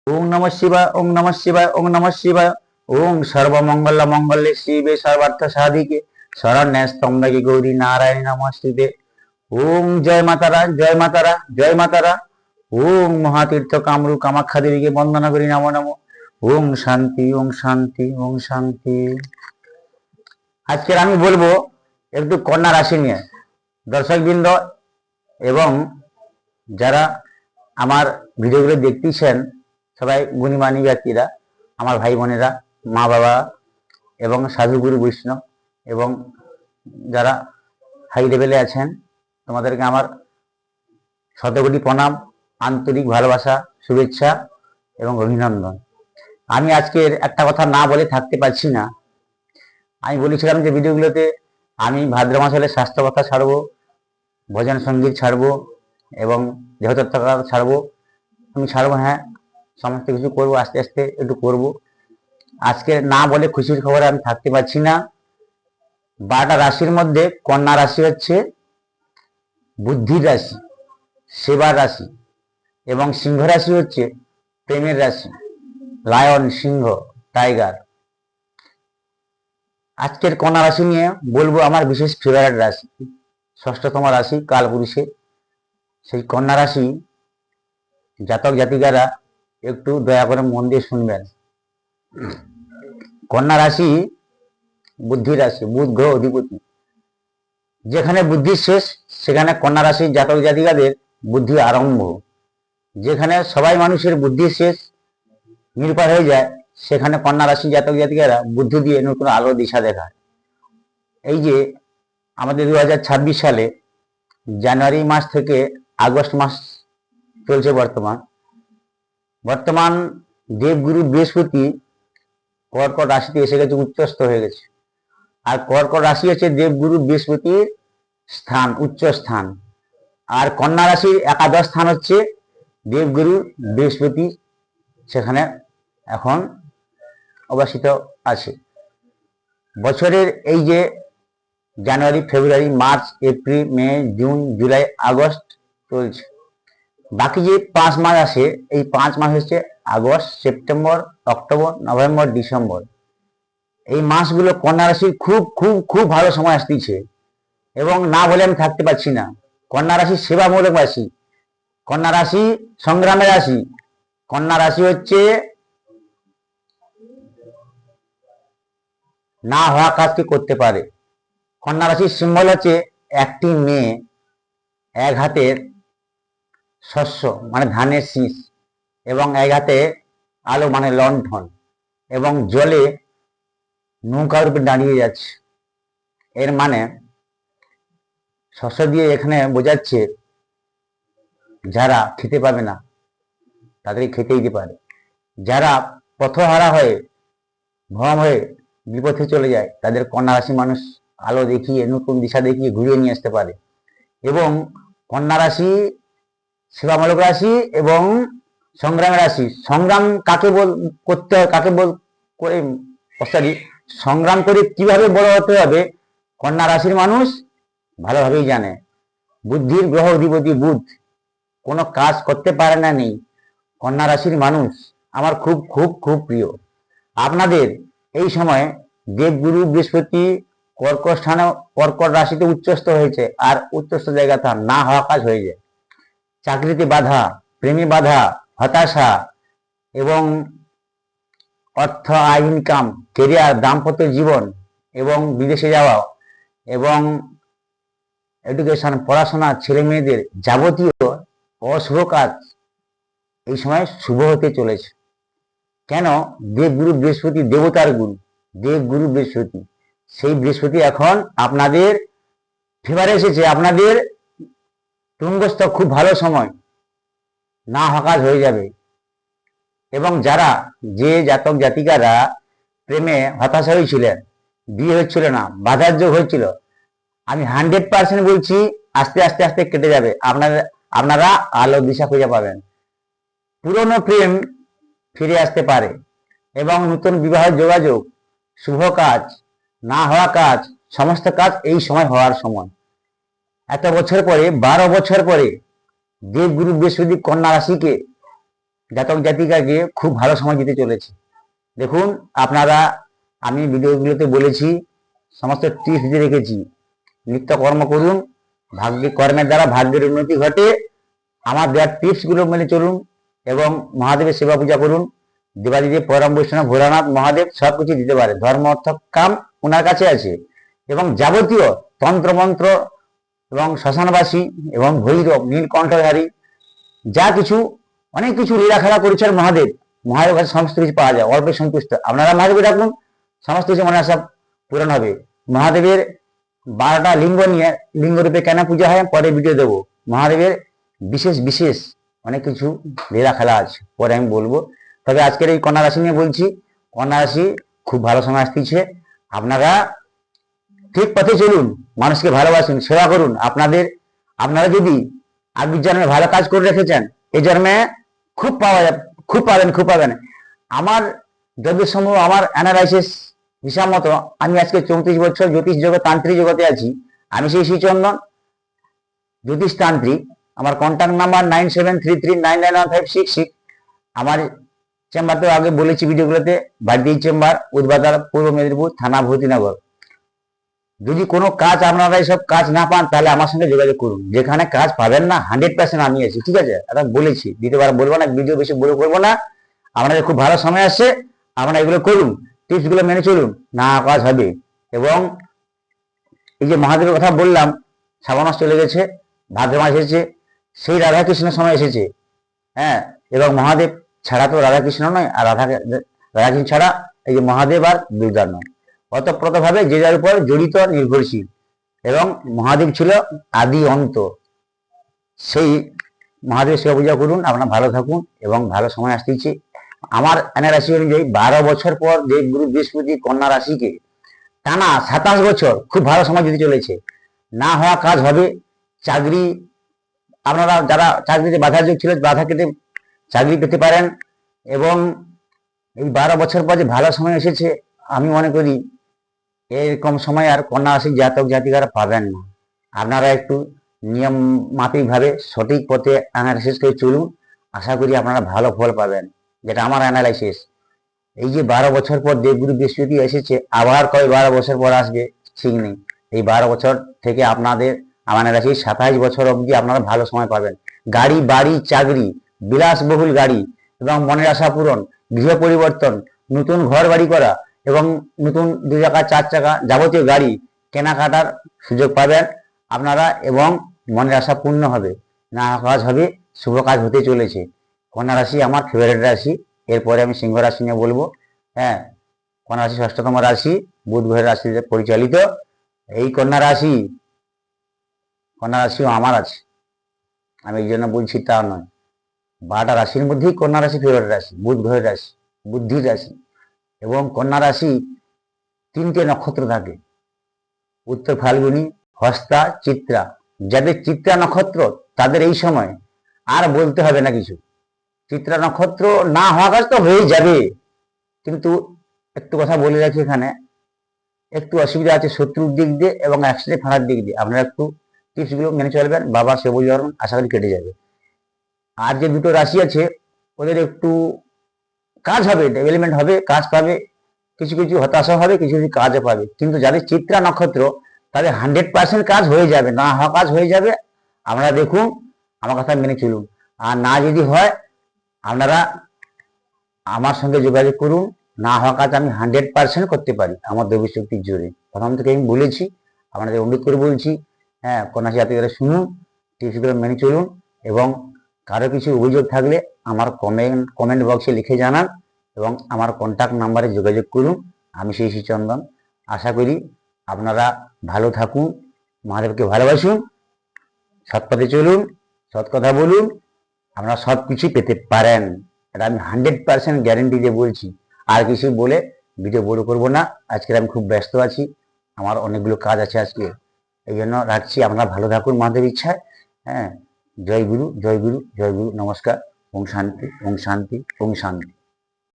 ওং নমঃ শিবায়, ওং নমঃ শিবায়, ওং নমঃ শিবায়। ওং সর্বমঙ্গল মঙ্গলে শিবে সর্বার্থ সাধিকে শরণ্যে স্তম্ভকে গৌরী নারায়ণী নমস্তুতে। ওং জয় মাতারা, জয় মাতারা, জয় মাতারা। ওং মহাতীর্থ কামরু কামাখ্যা দেবীকে বন্দনা করি, নমো নমো। ওং শান্তি, ওং শান্তি, ওং শান্তি। আজকের আমি বলবো একটু কন্যা রাশি নিয়ে। দর্শকবৃন্দ এবং যারা আমার ভিডিওগুলো দেখতেছেন সবাই গুণীমানী ব্যক্তিরা, আমার ভাই বোনেরা, মা বাবা এবং সাধুগুরু বৈষ্ণব এবং যারা হাই লেভেলে আছেন, তোমাদেরকে আমার শতকোটি প্রণাম, আন্তরিক ভালোবাসা, শুভেচ্ছা এবং অভিনন্দন। আমি আজকের একটা কথা না বলে থাকতে পারছি না। আমি বলেছিলাম যে ভিডিওগুলোতে আমি ভাদ্র মাস হলে স্বাস্থ্য কথা ছাড়বো, ভজন সঙ্গীত ছাড়বো এবং দেহতত্ত্ব ছাড়বো। আমি ছাড়বো, হ্যাঁ, সমস্ত কিছু করবো, আস্তে আস্তে একটু করব। আজকে না বলে খুশির খবরে আমি থাকতে পারছি না। 12টা রাশির মধ্যে কন্যা রাশি হচ্ছে বুদ্ধির রাশি, সেবার রাশি, এবং সিংহ রাশি হচ্ছে প্রেমের রাশি, লায়ন, সিংহ, টাইগার। আজকের কন্যা রাশি নিয়ে বলবো আমার বিশেষ ফেভারিট রাশি, ষষ্ঠতম রাশি কালপুরুষে। সেই কন্যা রাশি জাতক জাতিকারা একটু দয়া করে মন দিয়ে শুনবেন। কন্যা রাশি বুদ্ধি রাশি, বুধ গ্রহ অধিপতি। যেখানে বুদ্ধি শেষ সেখানে কন্যা রাশির জাতক জাতিকাদের বুদ্ধি আরম্ভ। যেখানে সবাই মানুষের বুদ্ধি শেষ, নির্ভর হয়ে যায়, সেখানে কন্যা রাশির জাতক জাতিকারা বুদ্ধি দিয়ে নতুন আলো দিশা দেখায়। এই যে আমাদের 2026 সালে জানুয়ারি মাস থেকে আগস্ট মাস চলছে, বর্তমান দেবগুরু বৃহস্পতি কর্কট রাশিতে এসে গেছে, উচ্চস্থ হয়ে গেছে। আর কর্কট রাশি হচ্ছে দেবগুরু বৃহস্পতির স্থান, উচ্চ স্থান। আর কন্যা রাশির একাদশ স্থান হচ্ছে দেবগুরু বৃহস্পতি, সেখানে এখন অবস্থিত আছে। বছরের এই যে জানুয়ারি, ফেব্রুয়ারি, মার্চ, এপ্রিল, মে, জুন, জুলাই, আগস্ট চলছে। বাকি যে 5 মাস আছে, এই 5 মাস হচ্ছে August, September, October, November, December. এই মাসগুলো কন্যা রাশির খুব খুব খুব ভালো সময় আসতেছে এবং না বলে আমি থাকতে পারছি না। কন্যা রাশি সেবামূলক রাশি, কন্যা রাশি সংগ্রামের রাশি। কন্যা রাশি হচ্ছে না হওয়া কাজকে করতে পারে। কন্যা রাশির সিম্বল হচ্ছে একটি মেয়ে, এক হাতের শস্য মানে ধানের শীষ, এবং এক হাতে আলো মানে লণ্ঠন, এবং জলে নৌকার উপর দাঁড়িয়ে যাচ্ছে। এর মানে শস্য দিয়ে এখানে বোঝাচ্ছে যারা খেতে পাবে না তাদেরকে খেতে দিতে পারে, যারা পথহারা হয়ে ভ্রম হয়ে বিপথে চলে যায় তাদের কন্যা রাশি মানুষ আলো দেখিয়ে, নতুন দিশা দেখিয়ে ঘুরিয়ে নিয়ে আসতে পারে। এবং কন্যা রাশি সেবামূলক রাশি এবং সংগ্রাম রাশি। সংগ্রাম কাকে করতে হয়, কাকে করে সংগ্রাম করে কিভাবে বড় হতে হবে, কন্যা রাশির মানুষ ভালোভাবেই জানে। বুদ্ধির গ্রহ অধিপতি বুধ, কোনো কাজ করতে পারে না নেই। কন্যা রাশির মানুষ আমার খুব খুব খুব প্রিয়। আপনাদের এই সময় দেবগুরু বৃহস্পতি কর্কট স্থানে, কর্কট রাশিতে উচ্চস্থ হয়েছে, আর উচ্চস্থ জায়গা তার না হওয়া কাজ হয়ে যায়। চাকরিতে বাধা, প্রেমে বাধা, হতাশা এবং অর্থ, আয়, ইনকাম, কেরিয়ার, দাম্পত্য জীবন এবং বিদেশে যাওয়া এবং এডুকেশন, পড়াশোনা, ছেলে মেয়েদের যাবতীয় অশুভ কাজ এই সময় শুভ হতে চলেছে। কেন? দেবগুরু বৃহস্পতি দেবতার গুরু, দেবগুরু বৃহস্পতি, সেই বৃহস্পতি এখন আপনাদের ফেভারে এসেছে। আপনাদের তুঙ্গস্থ, খুব ভালো সময়, না হকাজ হয়ে যাবে। এবং যারা যে জাতক জাতিকারা প্রেমে হতাশা হয়েছিলেন, বিয়ে হচ্ছিল না, বাধার যোগ হয়েছিল, আমি 100% বলছি আস্তে আস্তে আস্তে কেটে যাবে। আপনারা আলো দিশা খুঁজে পাবেন। পুরনো প্রেম ফিরে আসতে পারে এবং নতুন বিবাহ যোগাযোগ, শুভ কাজ, না হওয়া কাজ, সমস্ত কাজ এই সময় হওয়ার সময়। এত বছর পরে, 12 বছর পরে দেবগুরু বৃহস্পতি কন্যা রাশিকে জাতক জাতিকাকে খুব ভালো সময় দিতে চলেছে। দেখুন আপনারা, আমি ভিডিওগুলোতে বলেছি, সমস্ত টিপস দিয়ে রেখেছি। নিত্য কর্ম করুন, কর্মের দ্বারা ভাগ্যের উন্নতি ঘটে। আমার দেওয়ার টিপস গুলো মেনে চলুন এবং মহাদেবের সেবা পূজা করুন। দেবাদিদেব পরম বৈষ্ণব ভোলানাথ মহাদেব সবকিছু দিতে পারে, ধর্ম অর্থ কাম ওনার কাছে আছে। এবং যাবতীয় তন্ত্রমন্ত্র এবং শ্মশানবাসী এবং ভৈরব নীলকণ্ঠধারী যা কিছু, অনেক কিছু লীলা খেলা করেছেন মহাদেব। মহাদেবের কাছে সমস্ত কিছু পাওয়া যায়, অল্পে সন্তুষ্ট। আপনারা মহাদেবের ডাকুন, সমস্ত কিছু মনে আশা পূরণ হবে। মহাদেবের 12টা লিঙ্গ নিয়ে, লিঙ্গরূপে কেন পূজা হয় পরে ভিডিও দেবো। মহাদেবের বিশেষ বিশেষ অনেক কিছু লীলা খেলা আছে, পরে আমি বলবো। তবে আজকের এই কন্যা রাশি নিয়ে বলছি। কন্যা রাশি খুব ভালো সময় আসতেছে। আপনারা ঠিক পথে চলুন, মানুষকে ভালোবাসুন, সেবা করুন। আপনারা যদি আগের জন্মে ভালো কাজ করে রেখেছেন, এই জন্মে খুব পাওয়া যাবে, খুব পাবেন। আমার যতদূর সম্ভব, আমার অ্যানালাইসিস হিসাব মতো, আমি আজকে 34 বছর জ্যোতিষ জগৎ তান্ত্রিক জগতে আছি। আমি সেই শ্রীচন্দন জ্যোতিষ তান্ত্রিক। আমার কন্ট্যাক্ট নাম্বার 9733991566। আমার চেম্বার তো আগে বলেছি ভিডিওগুলোতে, বাড়িতেই চেম্বার, উদ্বাদার, পূর্ব মেদিনীপুর থানা, ভূতিনগর। যদি কোনো কাজ আপনারা এইসব কাজ না পান, তাহলে আমার সঙ্গে যোগাযোগ করুন। যেখানে কাজ পাবেন না, 100% আমি আছি, ঠিক আছে? এটা বলেছি, দ্বিতীয়বার বলবো না, ভিডিও বেশি বড় করবো না। আপনাদের খুব ভালো সময় আসছে, আপনারা এগুলো করুন, টিপস গুলো মেনে চলুন, না কাজ হবে। এবং এই যে মহাদেবের কথা বললাম, শ্রাবণ মাস চলে গেছে, ভাদ্র মাস এসেছে, সেই রাধাকৃষ্ণের সময় এসেছে। হ্যাঁ, এবং মহাদেব ছাড়া তো রাধাকৃষ্ণ নয়, আর রাধাকৃষ্ণ ছাড়া এই যে মহাদেব আর দুর্গা নয়। অতপ্রত ভাবে যে যার উপর জড়িত, নির্ভরশীল। এবং মহাদেব ছিল আদি অন্ত। সেই মহাদেব সেবা পূজা করুন, আপনারা ভালো থাকুন এবং ভালো সময় আসতেছে। আমার রাশি অনুযায়ী 12 বছর পর দেবগুরু বৃহস্পতি কন্যা রাশিকে টানা 27 বছর খুব ভালো সময় দিতে চলেছে। না হওয়া কাজ হবে। চাকরি, আপনারা যারা চাকরিতে বাধা যোগ ছিল, বাধা কেটে চাকরি পেতে পারেন। এবং এই 12 বছর পর যে ভালো সময় এসেছে, আমি মনে করি এরকম সময় আর কন্যা রাশির জাতক জাতিকারা পাবেন না। আপনারা একটু নিয়ম মাফিক ভাবে সঠিক পথে অ্যানালাইসিস করে চলুন, আশা করি আপনারা ভালো ফল পাবেন। যেটা আমার অ্যানালাইসিস। এই যে 12 বছর পর দেবগুরু বৃহস্পতি এসেছে, আবার কয় 12 বছর পর আসবে ঠিক নেই। এই 12 বছর থেকে আপনাদের আমার রাশি 27 বছর অবধি আপনারা ভালো সময় পাবেন। গাড়ি, বাড়ি, চাকরি, বিলাসবহুল গাড়ি এবং মনের আশা পূরণ, গৃহ পরিবর্তন, নতুন ঘর বাড়ি করা এবং নতুন 2 চাকা 4 চাকা যাবতীয় গাড়ি কেনাকাটার সুযোগ পাবেন আপনারা। এবং মনের আশা পূর্ণ হবে, না কাজ হবে, শুভ কাজ হতে চলেছে। কন্যা রাশি আমার ফেভারিট রাশি। এরপরে আমি সিংহ রাশি নিয়ে বলবো। হ্যাঁ, কন্যা রাশি 6ষ্ঠতম রাশি, বুধ গ্রহের রাশিতে পরিচালিত। এই কন্যা রাশিও আমার আছে, আমি এই জন্য বলছি তা নয়। 12টা রাশির মধ্যেই কন্যা রাশি ফেভারিট রাশি, বুধ গ্রহের রাশি, বুদ্ধির রাশি। এবং কন্যা রাশি 3টে নক্ষত্র থাকে, উত্তর ফাল্গুনী, হস্তা, চিত্রা। যাদের চিত্রা নক্ষত্র, তাদের এই সময় আর বলতে হবে না কিছু। চিত্রা নক্ষত্র না হওয়া কাজ তো হয়ে যাবে, কিন্তু একটু কথা বলে রাখি, এখানে একটু অসুবিধা আছে শত্রুর দিক দিয়ে এবং অ্যাক্সিডেন্ট ফাঁড়ার দিক দিয়ে। আপনারা একটু টিপস গুলো মেনে চলবেন, বাবা সেবুজ আশা করি কেটে যাবে। আর যে দুটো রাশি আছে, ওদের একটু কাজ হবে, ডেভেলপমেন্ট হবে, কাজ পাবে, কিছু কিছু হতাশা হবে, কিছু কিছু কাজও পাবে। কিন্তু যাদের চিত্রা নক্ষত্র, তাদের 100% কাজ হয়ে যাবে, না হওয়া কাজ হয়ে যাবে। আপনারা দেখুন, আমার কথা মেনে চলুন। আর না যদি হয়, আপনারা আমার সঙ্গে যোগাযোগ করুন। না হওয়া কাজ আমি 100% করতে পারি আমার দেবী শক্তির জোরে। প্রথম থেকে আমি বলেছি, আপনাদের অনুরোধ করে বলছি। হ্যাঁ, কন্যা রাশি জাতকেরা শুনুন, টিপসগুলো মেনে চলুন। এবং কারো কিছু অভিযোগ থাকলে আমার কমেন্ট বক্সে লিখে জানান এবং আমার কন্ট্যাক্ট নাম্বারে যোগাযোগ করুন। আমি সেই শ্রীচন্দন। আশা করি আপনারা ভালো থাকুন, মহাদেবকে ভালোবাসুন, সৎ পথে চলুন, সৎ কথা বলুন, আপনারা সব কিছুই পেতে পারেন। এটা আমি 100% গ্যারেন্টি দিয়ে বলছি। আর কিছু বলে ভিডিও বড় করবো না। আজকে আমি খুব ব্যস্ত আছি, আমার অনেকগুলো কাজ আছে আজকে, এই জন্য রাখছি। আপনারা ভালো থাকুন মহাদেবের ইচ্ছায়। হ্যাঁ, জয় গুরু, জয় গুরু, জয় গুরু। নমস্কার। ওম শান্তি, ওম শান্তি, ওম শান্তি।